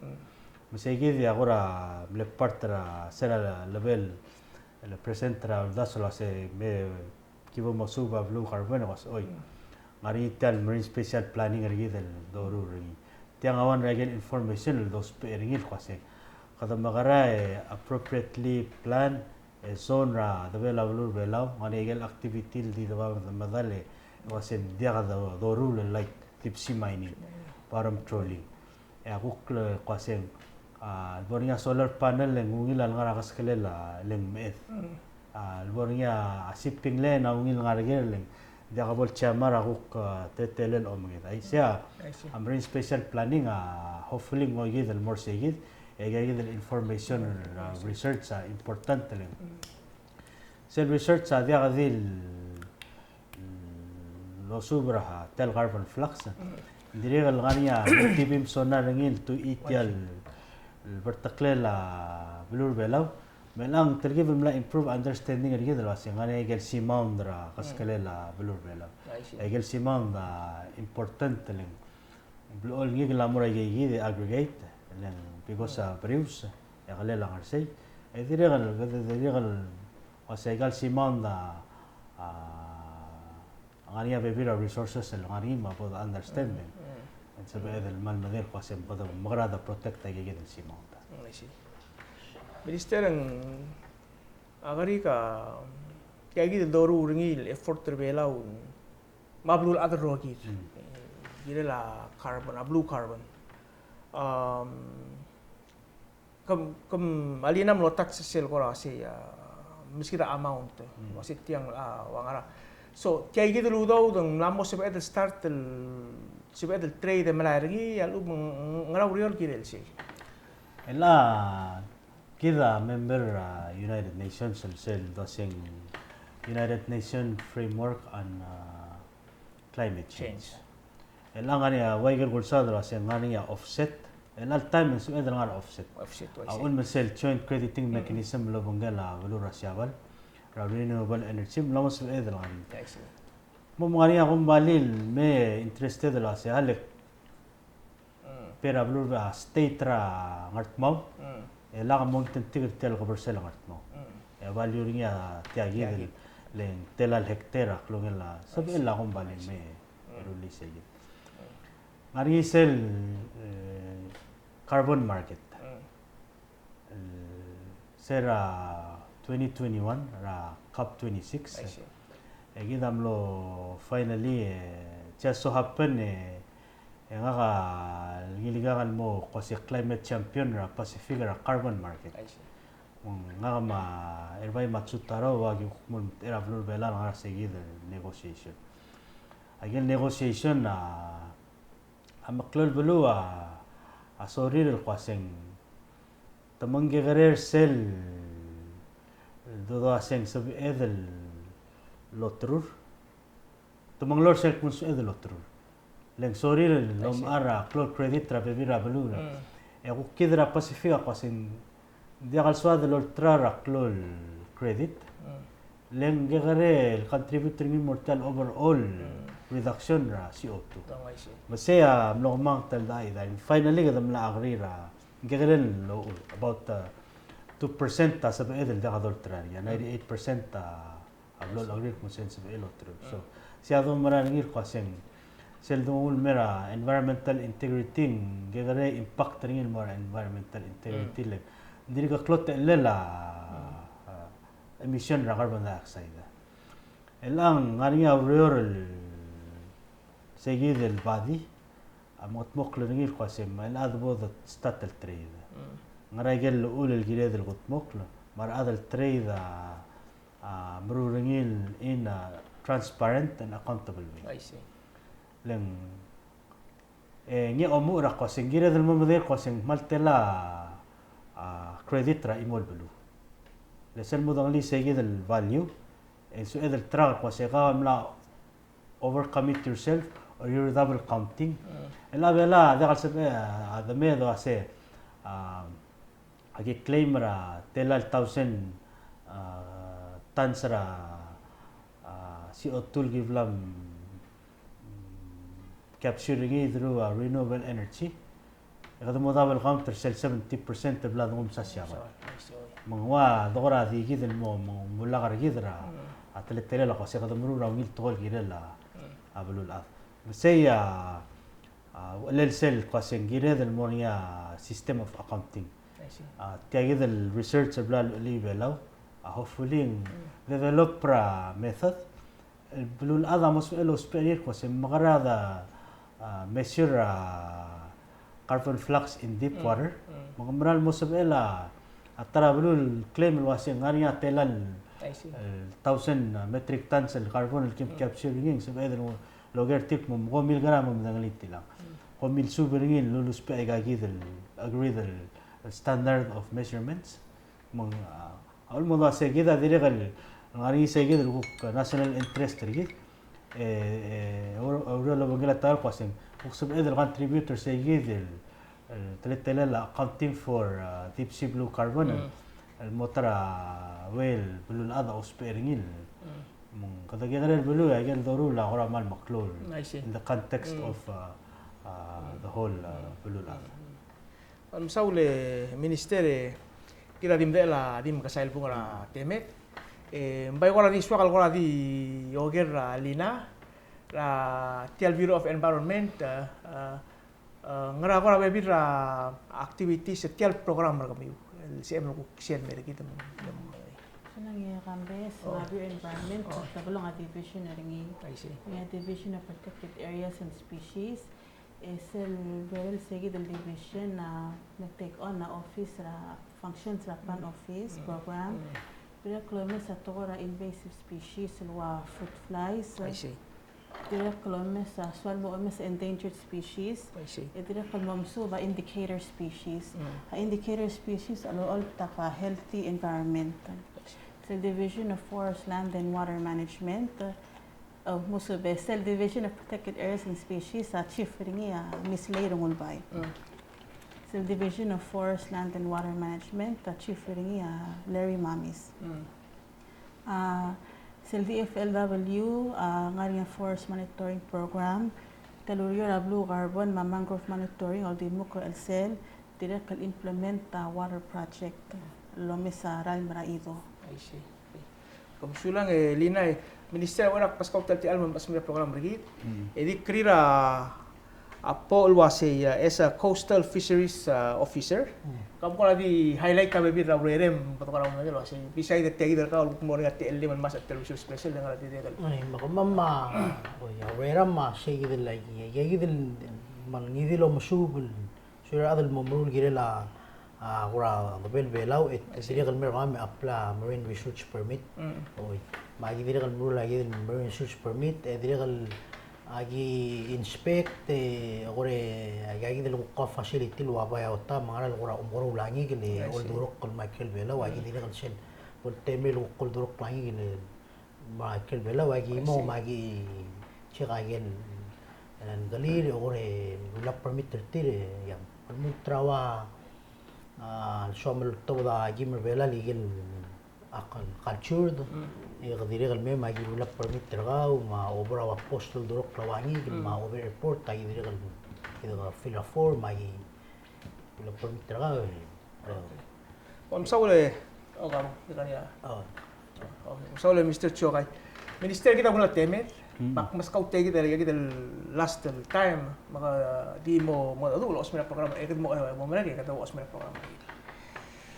مسيجي agora le partra sera level el presentera dasolo se me kibo mosuba blue carbon was hoy mari tal marine special planning rigi del doru rigi tiang awan regen information dos peringil kwase kada magara appropriately plan a zone ra the vela blue vela mari gel activity di daba madale wase dia do rule like deep sea mining bottom trawling ya gukle kwase albornya solar panel ngungil ngara kaskelela leng meth albornya shipping lane ngungil ngara geleng dia kabol chamara guk tetelen omgid ay siya marine special planning hopefully ngogid al more segid gagawin del information research importante lang. Sel research dia kadil lo subra tel carbon flux. Diri kal ngania tibim sonar ngil tu itial bertaklela belur belau. Melang tergive mla improve understanding ergi del wasi ngani egel simon dra kaskalela belur belau. Egel simon da important lang. Blol ngi la mura gi de aggregate lang because brews ya kalela ngarsay. Diri kal wasi egel simon da ngania bebira resources el ngani ma pod understanding. Sabi edel mal madel wasi pod magrada protect egel simon da. Minister ang agari ka kaya gid doru ringil effort terbelau mablul other rocky gila la carbon blue carbon kam alinam lo tax sel ko si meski da amount wasit tiang wangara so kaya gid lu daw dang lamo sa edel start el trade malargi alu ngaraw riol kirel si ela Kita member United Nations sel dosing United Nations Framework on Climate Change. Elang ani waiger gulsa dra sen ngani offset. Enal time so edel ngar offset. Offset Aun mesel joint crediting mechanism lo bangala velu rasyawal. Renewable energy lo mas edel ngani. Mo ngani akong balil me interested la se halek. Pero velu state ra ngartmaw. Ela ka mong tintigil tel kobersel ngartmo. Value niya tiagi len telal hektara klungela sabi ela kung balin me release igi. Ngari sel carbon market. Sera 2021 ra COP 26. Egi damlo finally just so happen nga ka giligangan mo kasi climate champion ra Pacific ra carbon market. Nga ma erbay matsutaro wag yung era blur bela nga sige the negotiation. Again negotiation amaklol belu sorry el kwaseng tamangge garer sel do aseng sabi edel lotrur tamanglor sel kun edel lotrur Leng sorry lom ara close credit tra bebira belu. Aku kidra Pacifica kwasin dia kalswa de ultra ra close credit. Leng gegare contributing mortal overall reduction ra CO2. Masaya mlomang tal dai dan finally gadam la agri ra gegare lo about 2% ta sabi edel da ultra ya 98% ta ablol agri mo sense be elotro. So siya do maraningir kwasin Seldom mera environmental integrity gegare impact ringin more environmental integrity le diri ka klot lela emission ra carbon dioxide elang ngari rural segid el body amot mok ringil qasem el adbo the statal trade ngara gel ul el gired el gutmok mar adal trade mru ringil in transparent and accountable way. I see. Leng ngi omu ra qaseng gira del momeder qaseng maltela credit ra imol belu lesel mudang li segi del value so edel tra qasega amla overcommit yourself or you're double counting ela bela da qalsebe the medo ase agi claim ra telal 1000 tons ra CO2 givlam capturing through renewable energy. Kada mo dabal counter sel 70% blad ngum sa siya. Mangwa dora di gidel mo mula kar gidra atletele la kasi kada muru ra ngil tol girela ablul af. Masaya lel sel kasi giredel mo niya system of accounting. Tiagidel research blal li belaw hopefully develop method blul ada masuelo superior kasi magarada measure carbon flux in deep water. Mga maral mo sabela atara blul claim wasing ngania telan 1000 metric tons el carbon el capturing sabela loger tip mo 1000 gram mo dangalit lang. 1000 subringin lulus pa igagidel agree del standard of measurements mong awal mo da seguida dirigal ngari seguida ko national interest rigid اورو لو بنقول تعال قاسم اقسم اذا contributor seguida الثلاثة لا accounting for deep sea blue carbon الموترا ويل بلو الأذى أسبيرينيل من كذا غير البلو يجعل ضروري لا غرام المقلول in the context of the whole بلو الأذى. المسؤول ministeri kita dimdela dim kasail pungra temet mbai gora di swakal gora di yoger Leena la tial Bureau of Environment ngara gora bebira activities setiap program mereka miu CM lu kesian mereka kita Senang ya kambes, Bureau Environment, sa belong a division ringi. May division of protected areas and species. Esel very segi del division na take on na office ra functions ra plan office program. Bila klome sa tora invasive species wa fruit flies. Bila klome sa swal mo sa endangered species. Bila klome so ba indicator species. Indicator species all taka healthy environment. The Division of Forest, Land and Water Management of Musube, Cell Division of Protected Areas and Species, Chief Ringia, Miss Leena Mulbay. Cell Division of Forest, Land and Water Management, Chief Ringia, Larry Mamis. Cell DFLW, Ngaringa Forest Monitoring Program, Talungab Blue Carbon, Mangrove Monitoring, or the Muko El Cell, direct implement water project, Lomesa Ralmra Ido. Kebetulan Leena minister orang pas kau terti alman pas punya program begit. Jadi kira apa luasnya as a coastal fisheries officer. Kamu kalau di highlight kami bira berem program mana luasnya. Bisa itu tiagi derkau mau lihat TL man mas television special dengan ada dia. Maka mama, ya berem mas sih gitu lagi. Ya gitu man gitu lo masuk. Sudah ada memulai kira lah. Agora the Palau it seria kan mereka apply marine research permit. Magi dia kan mula lagi marine research permit. Dia kan agi inspect. Agora agi dia lupa facility lupa apa ya otak. Mengaral agora ulangi kini all duruk kan Michael Palau. Agi dia kan sen. Pertama lupa all duruk lagi kini Michael Palau. Agi mau magi cek agi dan gali agora lupa permit tertiri yang permit trawa. Somel toda gimmer bela ligel akan culture qadiri gal mem agi wala permit tergau ma obra wa postal dorok lawangi ma over airport agi diri gal ida fill a form agi wala permit tergau Saule kamu kan ya. Saule Mr. Chiokai. Minister kita mula temet. Mas kau tegi dari kita last time maka di mau tu lo osmena program itu mau mana kita tahu osmena program.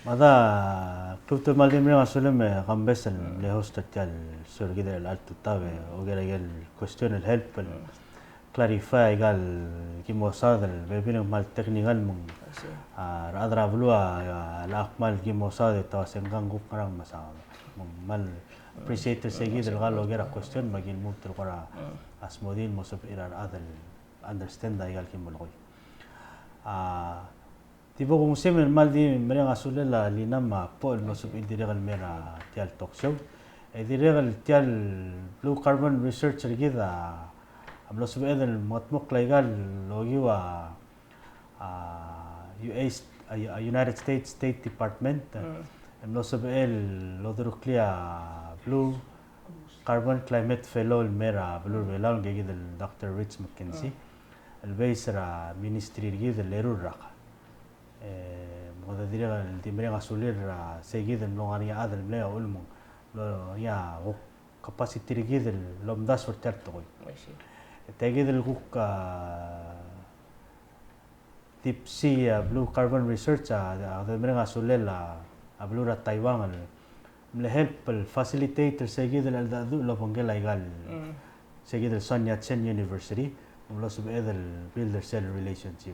Mada klub tu maldi mereka asalnya kambes le host terjal sur kita le altu tahu oke lagi question el help clarify gal kimo sadel bebina mal teknikal mung radra blua la akmal kimo sadel tahu senggang gup karang masalah mal appreciate segi del gal logera question magil mutul kora asmodin mosop irar adal understand da gal kim bolgoy tipo kung semen mal di mereka asule la Leena ma pol mosop indiregal mera tial talk show indiregal tial blue carbon research rigida amlo sub edel matmuk laigal logiwa United States State Department amlo sub el lodruklia Blue Carbon Climate Fellow الميرا بلور بيلاون جيد الدكتور ريتش ماكنزي البيسرا مينستري جيد الليرو الرقا مقدرين الدمرين غسولير سيجيد الملوغانية هذا الملايا أولمو يا capacity جيد اللومداس ورترتوي تجيد الجوك deep sea blue carbon research هذا الدمرين غسولير بلورا تايوان help facilitator سيجيد الألدادو لو بنقول إيقال سيجيد السونيا تشين يونيفرسيتي وملو سب إذا builder cell relationship.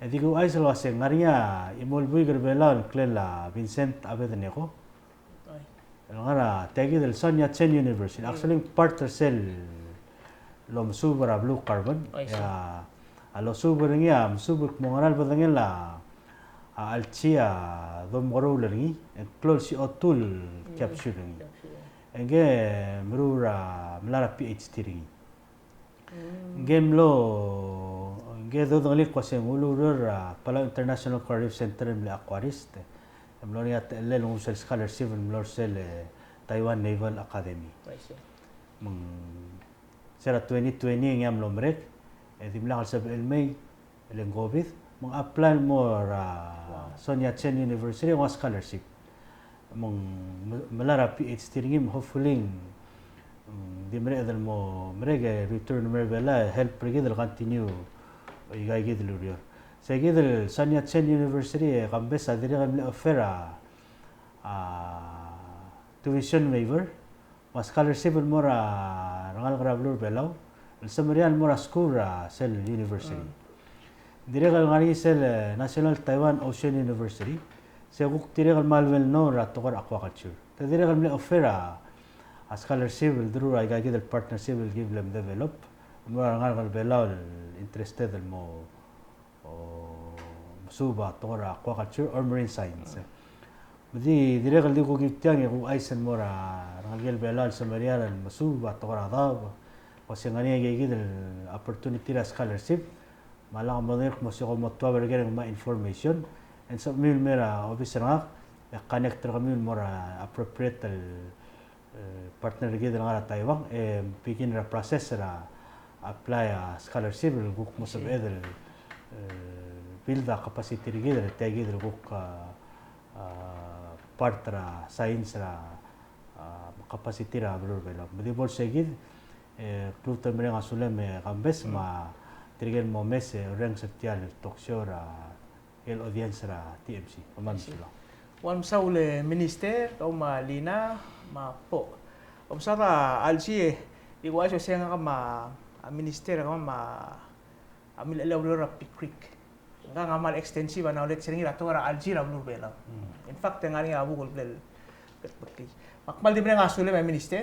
إذا أيسل واسع غاريا يمول بيجر بيلان كللا فينسنت أبدا نيكو. الغرا تيجيد السونيا تشين يونيفرسيتي actually partner cell لو مسوبرا blue carbon يا لو سوبرنيا مسوبر مونغرال بدنيلا alcia dom goro lagi close si otul capsule lagi enge merura melara PhD lagi game lo enge do dong lik kwase ngulurur Palau International Aquarium Center mle aquarist mlo ya le lo sel scholarship mlo sel Taiwan Naval Academy sera 2020 ngam lo merek dimla sab elmay lengobith mong apply mo Sonia Chen University ng scholarship mong melara PhD ngim hopefully di mereka mo mereka return mereka help mereka continue igay gitu lurior saya gitu Sonia Chen University kambes adiri kami offer tuition waiver mas scholarship mo rangal grablur Palau semerian mo school sel university Direkal ngari sel National Taiwan Ocean University saya guk direkal malwell no ratokar aquaculture ta direkal mle offer a scholarship dru ay gagi del partnership will give them develop mo ngal Palau interested mo suba tokar aquaculture or marine science Medi direkal di ko gitang ko aisen mo ngal Palau samarian masuba tokar adab kasi ngani gagi del opportunity la scholarship malang monek mo siya ko matwa bergen ma information and so mil mera officer nga connect kami mora appropriate partner gid nga Taiwan begin the process apply a scholarship guk mo sab edel build the capacity gid tagi guk part science capacity blur bela medi bol segid club tamre nga sulem kambes ma Terigen mo mese orang setial talk show el audience TMC paman sila. Wan saule minister o Leena ma Poch. Obsara alsi igual so senga ma minister ma amil elawlora Creek. Nga ngamal extensive na ulit seringi rato ra alsi ra blur bela. In fact ngani abu gol bel betbekli. Makmal di nga sule ma minister.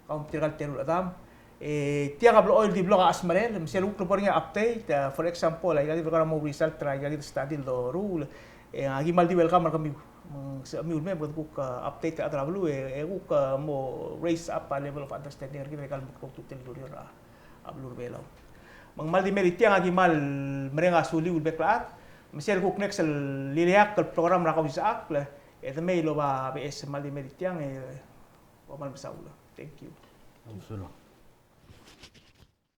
Kaum tirgal terul adam tiang ablo oil di blog asmarel misal uklo pornya update for example ay gadi programa mo result try gadi study do rule agi mal di welcome kami mi ulme buat ku update atra blu ku mo raise up a level of understanding gadi kal ko tutel do ra ablur belaw mang mal di merit tiang agi mal merenga suli ul beklat misal ku next liliak program ra Kausischakl may lo ba BS mal di merit tiang wa mal besaula thank you Absolutely.